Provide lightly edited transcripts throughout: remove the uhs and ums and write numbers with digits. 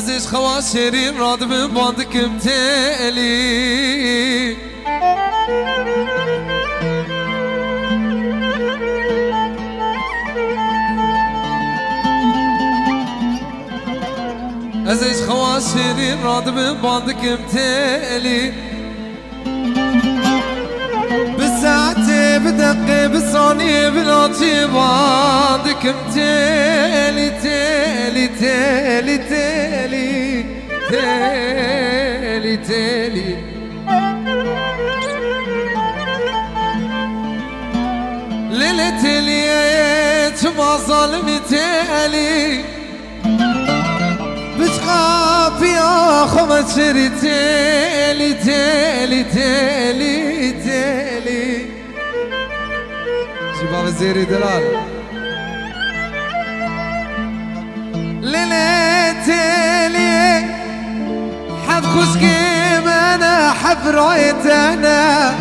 عزيز خواشرين راد من بعدك متالي عزيز خواشرين راد من بعدك متالي بالساعتي بدقي بالثانية بنعطي بعدك متالي تالي تالي تالي تالي تالي ليلة اليات ما ظلمي تالي بتخاف يا خمس شري تالي تالي تالي تالي شباب الزيري دلال ليلتي حب خشكي انا حب رايت انا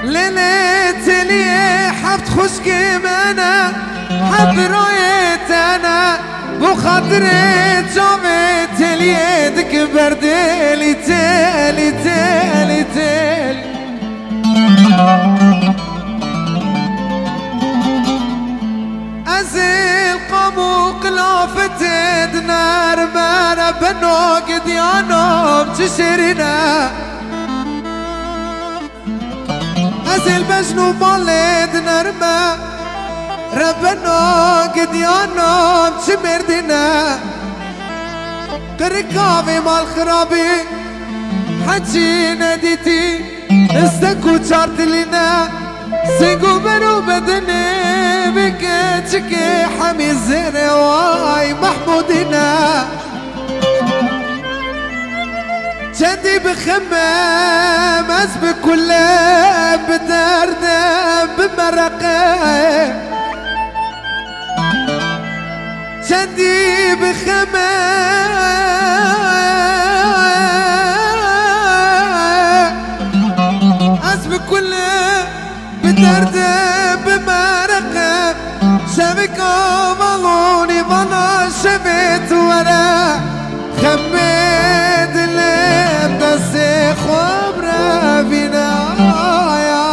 ليلتي حب خشكي انا حب رايت انا بخاطري جابت اليدك برديلي تالي تالي تالي أزيل قموق لافت نار ما بنوق ديانوم تشرينا أزيل مجنو بالد نرمى ربنا قد يانام شمردنا قرقافي مال خرابي حجي نديتي استكو شارت لنا سيقو منو بدني بكتشكي حمي الزين واي محمودنا جدي بخمام اسبك كل بدردم بمرقه جدي بخمام اسبك كل بدردم بمرقه شبك مالوني بنا شبت ورا خميت اللي بدسي خبره فينا يا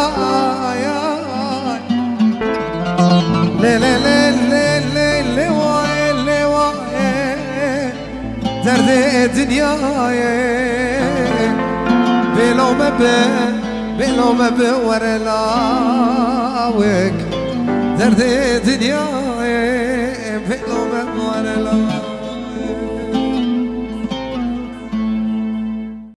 لا لا لا لا لا لا درد دنياي بلو ما ورا لاوك درد دنياي بلو ما ورا لاوك